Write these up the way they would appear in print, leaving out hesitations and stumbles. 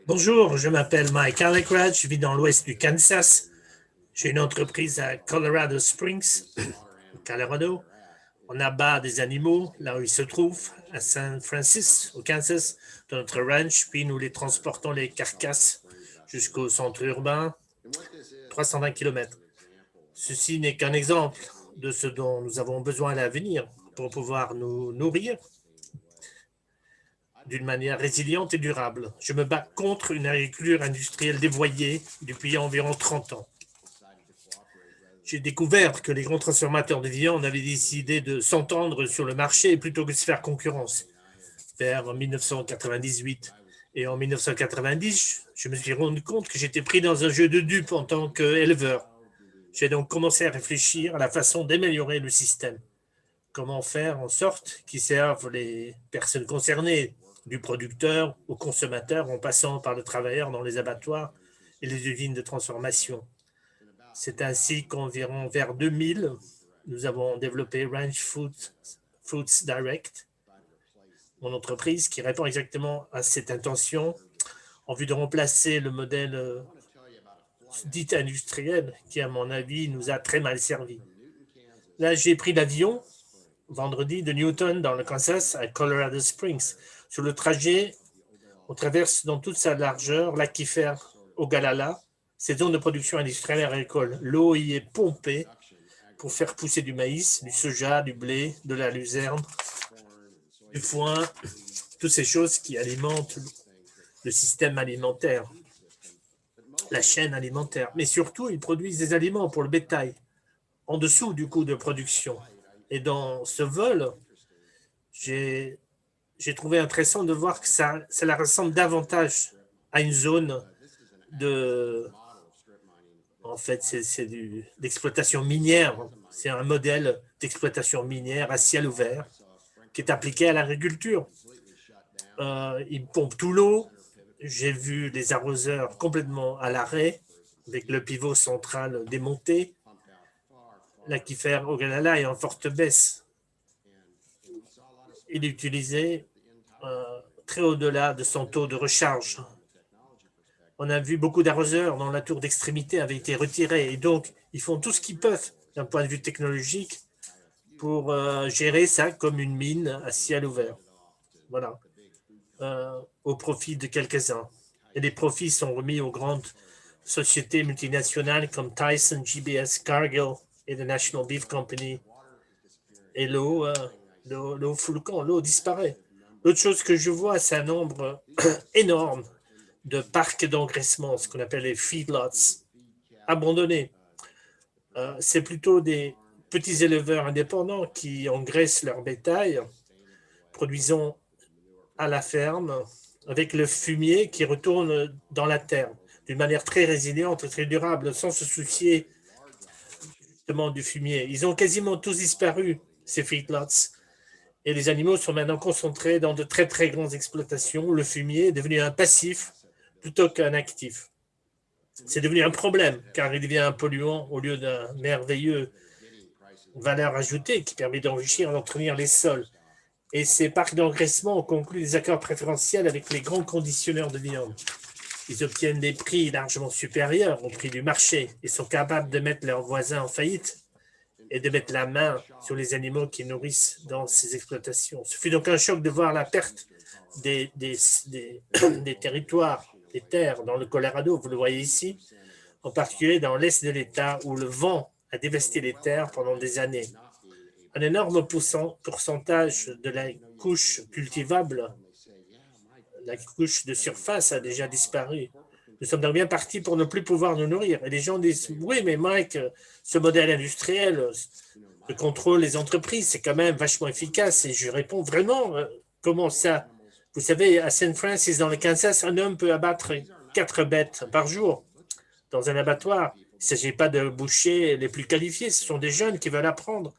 Bonjour, je m'appelle Mike Allecrad, je vis dans l'ouest du Kansas. J'ai une entreprise à Colorado Springs, au Colorado. On abat des animaux là où ils se trouvent, à San Francisco, au Kansas, dans notre ranch, puis nous les transportons les carcasses jusqu'au centre urbain, 320 km. Ceci n'est qu'un exemple de ce dont nous avons besoin à l'avenir pour pouvoir nous nourrir d'une manière résiliente et durable. Je me bats contre une agriculture industrielle dévoyée depuis environ 30 ans. J'ai découvert que les grands transformateurs de viande avaient décidé de s'entendre sur le marché plutôt que de se faire concurrence. Vers 1998 et en 1990, je me suis rendu compte que j'étais pris dans un jeu de dupes en tant qu'éleveur. J'ai donc commencé à réfléchir à la façon d'améliorer le système. Comment faire en sorte qu'il serve les personnes concernées, du producteur au consommateur, en passant par le travailleur dans les abattoirs et les usines de transformation. C'est ainsi qu'environ vers 2000, nous avons développé Ranch Foods Direct, mon entreprise qui répond exactement à cette intention en vue de remplacer le modèle dit industriel qui, à mon avis, nous a très mal servi. Là, j'ai pris l'avion vendredi de Newton dans le Kansas à Colorado Springs. Sur le trajet, on traverse dans toute sa largeur l'aquifère Ogallala, cette zone de production industrielle et agricole. L'eau y est pompée pour faire pousser du maïs, du soja, du blé, de la luzerne, du foin, toutes ces choses qui alimentent le système alimentaire, la chaîne alimentaire. Mais surtout, ils produisent des aliments pour le bétail, en dessous du coût de production. Et dans ce vol, j'ai trouvé intéressant de voir que ça la ressemble davantage à une zone de... En fait, c'est d'exploitation minière. C'est un modèle d'exploitation minière à ciel ouvert qui est appliqué à l'agriculture. Ils pompent tout l'eau. J'ai vu les arroseurs complètement à l'arrêt, avec le pivot central démonté. L'aquifère Ogallala est en forte baisse. Il est utilisé très au-delà de son taux de recharge. On a vu beaucoup d'arroseurs dont la tour d'extrémité avait été retirée. Et donc, ils font tout ce qu'ils peuvent d'un point de vue technologique pour gérer ça comme une mine à ciel ouvert. Voilà. Au profit de quelques-uns. Et les profits sont remis aux grandes sociétés multinationales comme Tyson, GBS, Cargill et the National Beef Company. Et l'eau fout le camp, l'eau disparaît. L'autre chose que je vois, c'est un nombre énorme de parcs d'engraissement, ce qu'on appelle les feedlots, abandonnés. C'est plutôt des petits éleveurs indépendants qui engraissent leur bétail, produisant à la ferme avec le fumier qui retourne dans la terre d'une manière très résiliente et très durable, sans se soucier justement du fumier. Ils ont quasiment tous disparu, ces feedlots. Et les animaux sont maintenant concentrés dans de très, très grandes exploitations. Le fumier est devenu un passif plutôt qu'un actif. C'est devenu un problème, car il devient un polluant au lieu d'un merveilleux valeur ajoutée qui permet d'enrichir et d'entretenir les sols. Et ces parcs d'engraissement ont conclu des accords préférentiels avec les grands conditionneurs de viande. Ils obtiennent des prix largement supérieurs au prix du marché et sont capables de mettre leurs voisins en faillite et de mettre la main sur les animaux qui nourrissent dans ces exploitations. Ce fut donc un choc de voir la perte des territoires, des terres dans le Colorado, vous le voyez ici, en particulier dans l'est de l'État où le vent a dévasté les terres pendant des années. Un énorme pourcentage de la couche cultivable, la couche de surface a déjà disparu. Nous sommes donc bien partis pour ne plus pouvoir nous nourrir. Et les gens disent, oui, mais Mike, ce modèle industriel de contrôle des entreprises, c'est quand même vachement efficace. Et je réponds, vraiment, comment ça? Vous savez, à San Francisco, dans le Kansas, un homme peut abattre 4 bêtes par jour dans un abattoir. Il ne s'agit pas de bouchers les plus qualifiés, ce sont des jeunes qui veulent apprendre.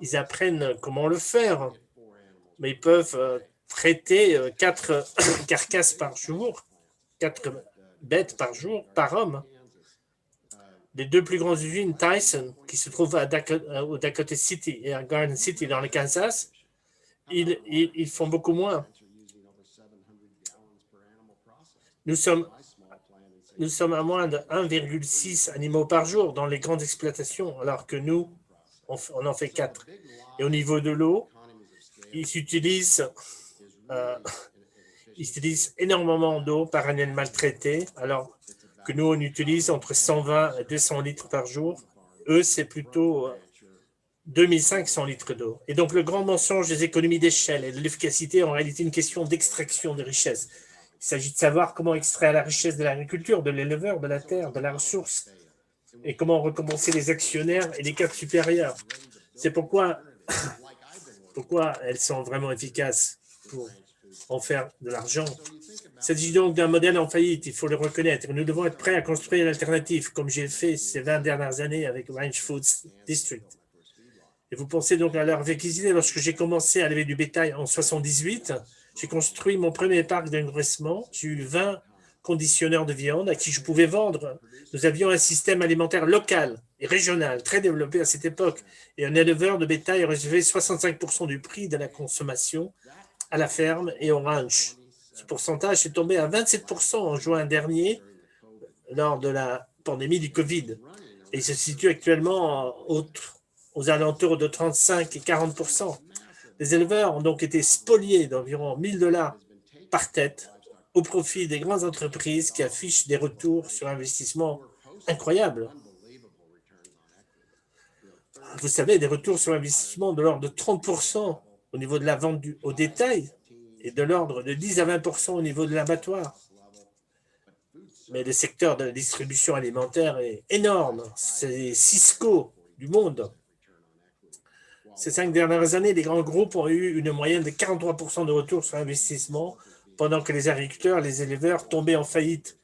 Ils apprennent comment le faire, mais ils peuvent traiter 4 carcasses par jour, 4 bêtes par jour, par homme. Les 2 plus grandes usines Tyson, qui se trouvent au Dakota City et à Garden City dans le Kansas, ils font beaucoup moins. Nous sommes, nous sommes à moins de 1,6 animaux par jour dans les grandes exploitations, alors que nous, on en fait 4. Et au niveau de l'eau, ils utilisent, euh, ils utilisent énormément d'eau par année maltraitée, alors que nous, on utilise entre 120 et 200 litres par jour. Eux, c'est plutôt 2500 litres d'eau. Et donc, le grand mensonge des économies d'échelle et de l'efficacité est en réalité une question d'extraction de richesses. Il s'agit de savoir comment extraire la richesse de l'agriculture, de l'éleveur, de la terre, de la ressource, et comment recompenser les actionnaires et les cadres supérieurs. C'est pourquoi elles sont vraiment efficaces pour en faire de l'argent. Il s'agit donc d'un modèle en faillite, il faut le reconnaître. Nous devons être prêts à construire une alternative, comme j'ai fait ces 20 dernières années avec Ranch Foods District. Et vous pensez donc à leur réquisiter. Lorsque j'ai commencé à élever du bétail en 78, j'ai construit mon premier parc d'engraissement. J'ai eu 20 conditionneurs de viande à qui je pouvais vendre. Nous avions un système alimentaire local et régional très développé à cette époque. Et un éleveur de bétail recevait 65% du prix de la consommation à la ferme et au ranch. Ce pourcentage est tombé à 27% en juin dernier lors de la pandémie du Covid. Et il se situe actuellement aux alentours de 35 et 40%. Les éleveurs ont donc été spoliés d'environ 1 000 $ par tête au profit des grandes entreprises qui affichent des retours sur investissement incroyables. Vous savez, des retours sur investissement de l'ordre de 30% au niveau de la vente au détail et de l'ordre de 10 à 20% au niveau de l'abattoir. Mais le secteur de la distribution alimentaire est énorme. C'est Cisco du monde. Ces 5 dernières années, les grands groupes ont eu une moyenne de 43% de retour sur investissement, pendant que les agriculteurs, les éleveurs tombaient en faillite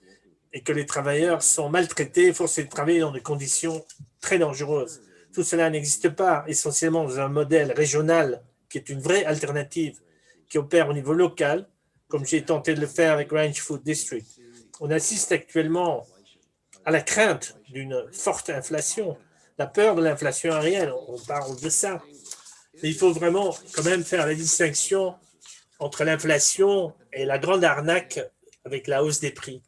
et que les travailleurs sont maltraités, forcés de travailler dans des conditions très dangereuses. Tout cela n'existe pas essentiellement dans un modèle régional qui est une vraie alternative, qui opère au niveau local, comme j'ai tenté de le faire avec Ranch Food District. On assiste actuellement à la crainte d'une forte inflation, la peur de l'inflation réelle, on parle de ça. Mais il faut vraiment quand même faire la distinction entre l'inflation et la grande arnaque avec la hausse des prix.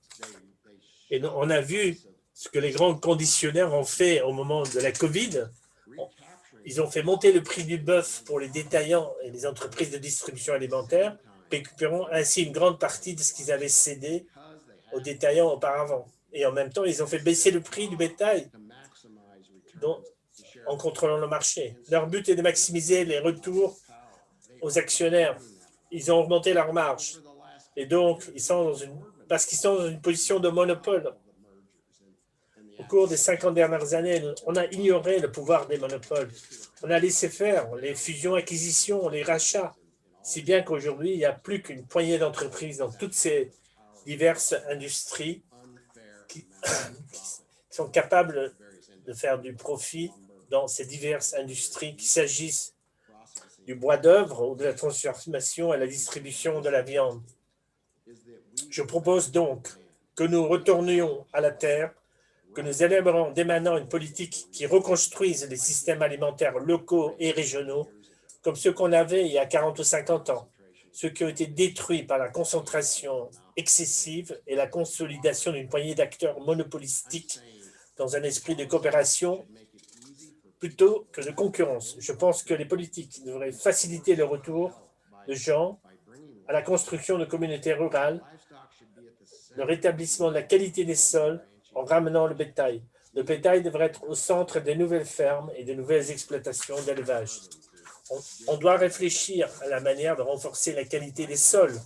Et on a vu ce que les grands conditionneurs ont fait au moment de la Covid. Ils ont fait monter le prix du bœuf pour les détaillants et les entreprises de distribution alimentaire, récupérant ainsi une grande partie de ce qu'ils avaient cédé aux détaillants auparavant. Et en même temps, ils ont fait baisser le prix du bétail en contrôlant le marché. Leur but est de maximiser les retours aux actionnaires. Ils ont augmenté leur marge. Et donc, parce qu'ils sont dans une position de monopole. Au cours des 50 dernières années, on a ignoré le pouvoir des monopoles. On a laissé faire les fusions-acquisitions, les rachats, si bien qu'aujourd'hui, il n'y a plus qu'une poignée d'entreprises dans toutes ces diverses industries qui sont capables de faire du profit dans ces diverses industries, qu'il s'agisse du bois d'œuvre ou de la transformation et la distribution de la viande. Je propose donc que nous retournions à la terre, que nous élèverons dès maintenant une politique qui reconstruise les systèmes alimentaires locaux et régionaux, comme ceux qu'on avait il y a 40 ou 50 ans, ceux qui ont été détruits par la concentration excessive et la consolidation d'une poignée d'acteurs monopolistiques dans un esprit de coopération plutôt que de concurrence. Je pense que les politiques devraient faciliter le retour de gens à la construction de communautés rurales, le rétablissement de la qualité des sols en ramenant le bétail. Le bétail devrait être au centre des nouvelles fermes et des nouvelles exploitations d'élevage. On doit réfléchir à la manière de renforcer la qualité des sols.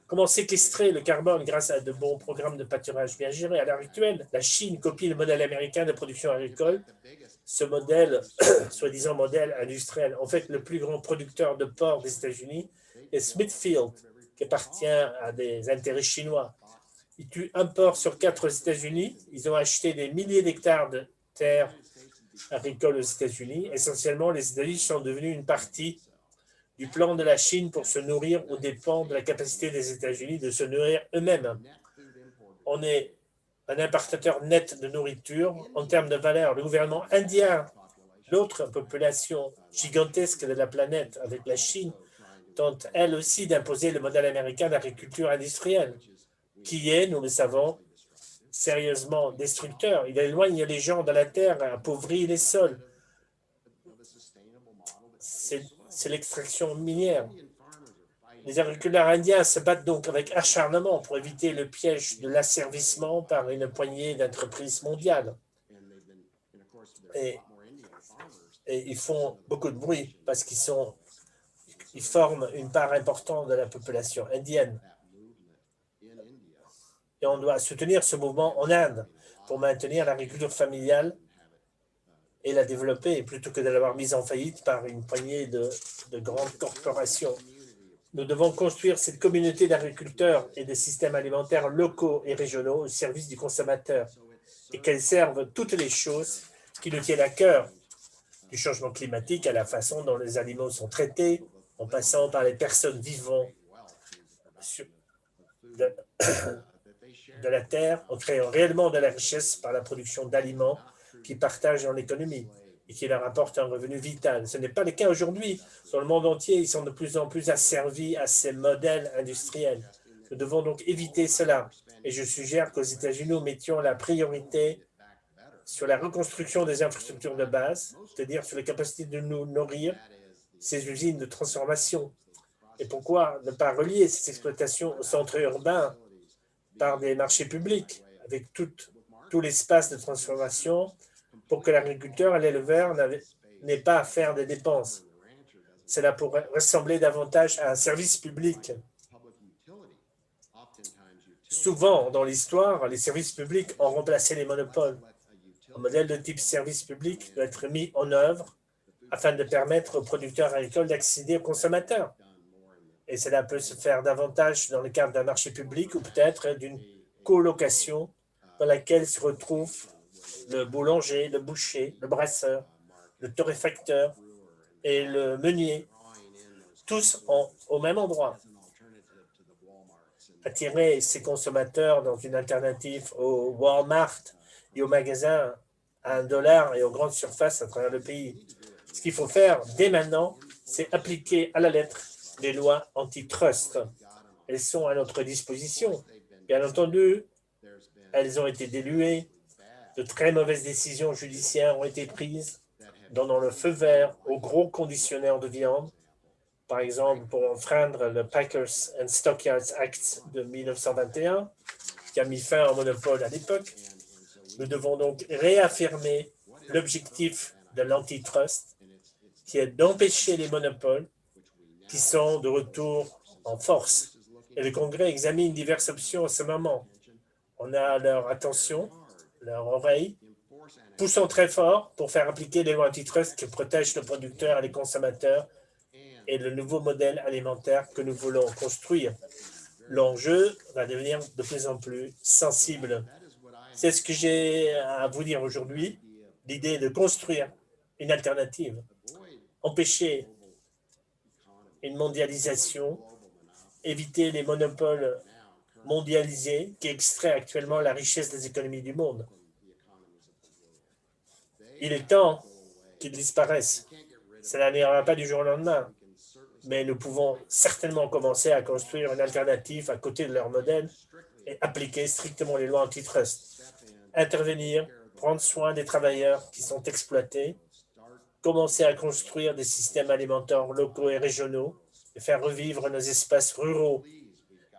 Comment séquestrer le carbone grâce à de bons programmes de pâturage bien gérés. À l'heure actuelle, la Chine copie le modèle américain de production agricole, ce modèle, soi-disant modèle industriel. En fait, le plus grand producteur de porc des États-Unis est Smithfield, qui appartient à des intérêts chinois. Ils tuent un porc sur 4 aux États-Unis. Ils ont acheté des milliers d'hectares de terres agricoles aux États-Unis. Essentiellement, les États-Unis sont devenus une partie du plan de la Chine pour se nourrir aux dépens de la capacité des États-Unis de se nourrir eux-mêmes. On est un importateur net de nourriture. En termes de valeur, le gouvernement indien, l'autre population gigantesque de la planète avec la Chine, tente elle aussi d'imposer le modèle américain d'agriculture industrielle, qui est, nous le savons, sérieusement destructeur. Il éloigne les gens de la terre, appauvrit les sols. C'est l'extraction minière. Les agriculteurs indiens se battent donc avec acharnement pour éviter le piège de l'asservissement par une poignée d'entreprises mondiales. Et ils font beaucoup de bruit parce qu'ils forment une part importante de la population indienne. Et on doit soutenir ce mouvement en Inde pour maintenir l'agriculture familiale et la développer plutôt que de l'avoir mise en faillite par une poignée de grandes corporations. Nous devons construire cette communauté d'agriculteurs et de systèmes alimentaires locaux et régionaux au service du consommateur et qu'elles servent toutes les choses qui nous tiennent à cœur, du changement climatique à la façon dont les animaux sont traités, en passant par les personnes vivant de la terre, en créant réellement de la richesse par la production d'aliments qui partagent dans l'économie et qui leur apportent un revenu vital. Ce n'est pas le cas aujourd'hui. Dans le monde entier, ils sont de plus en plus asservis à ces modèles industriels. Nous devons donc éviter cela. Et je suggère qu'aux États-Unis, nous mettions la priorité sur la reconstruction des infrastructures de base, c'est-à-dire sur les capacités de nous nourrir, ces usines de transformation. Et pourquoi ne pas relier ces exploitations aux centres urbains par des marchés publics, avec tout l'espace de transformation pour que l'agriculteur et l'éleveur n'aient pas à faire des dépenses. Cela pourrait ressembler davantage à un service public. Souvent, dans l'histoire, les services publics ont remplacé les monopoles. Un modèle de type service public doit être mis en œuvre afin de permettre aux producteurs agricoles d'accéder aux consommateurs. Et cela peut se faire davantage dans le cadre d'un marché public ou peut-être d'une colocation dans laquelle se retrouvent le boulanger, le boucher, le brasseur, le torréfacteur et le meunier, tous au même endroit. Attirer ces consommateurs dans une alternative au Walmart et aux magasins à $1 et aux grandes surfaces à travers le pays. Ce qu'il faut faire dès maintenant, c'est appliquer à la lettre les lois antitrust. Elles sont à notre disposition. Bien entendu, elles ont été diluées. De très mauvaises décisions judiciaires ont été prises, donnant le feu vert aux gros conditionneurs de viande, par exemple pour enfreindre le Packers and Stockyards Act de 1921, qui a mis fin au monopole à l'époque. Nous devons donc réaffirmer l'objectif de l'antitrust, qui est d'empêcher les monopoles qui sont de retour en force. Et le Congrès examine diverses options en ce moment. On a leur attention, leur oreille, poussons très fort pour faire appliquer les lois antitrust qui protègent les producteurs et les consommateurs et le nouveau modèle alimentaire que nous voulons construire. L'enjeu va devenir de plus en plus sensible. C'est ce que j'ai à vous dire aujourd'hui, l'idée de construire une alternative, empêcher une mondialisation, éviter les monopoles mondialisés qui extraient actuellement la richesse des économies du monde. Il est temps qu'ils disparaissent. Cela n'ira pas du jour au lendemain, mais nous pouvons certainement commencer à construire une alternative à côté de leur modèle et appliquer strictement les lois antitrust. Intervenir, prendre soin des travailleurs qui sont exploités, commencer à construire des systèmes alimentaires locaux et régionaux et faire revivre nos espaces ruraux.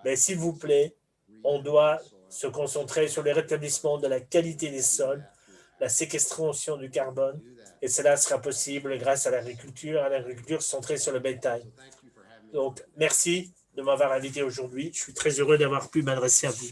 Mais s'il vous plaît, on doit se concentrer sur le rétablissement de la qualité des sols, la séquestration du carbone, et cela sera possible grâce à l'agriculture centrée sur le bétail. Donc, merci de m'avoir invité aujourd'hui. Je suis très heureux d'avoir pu m'adresser à vous.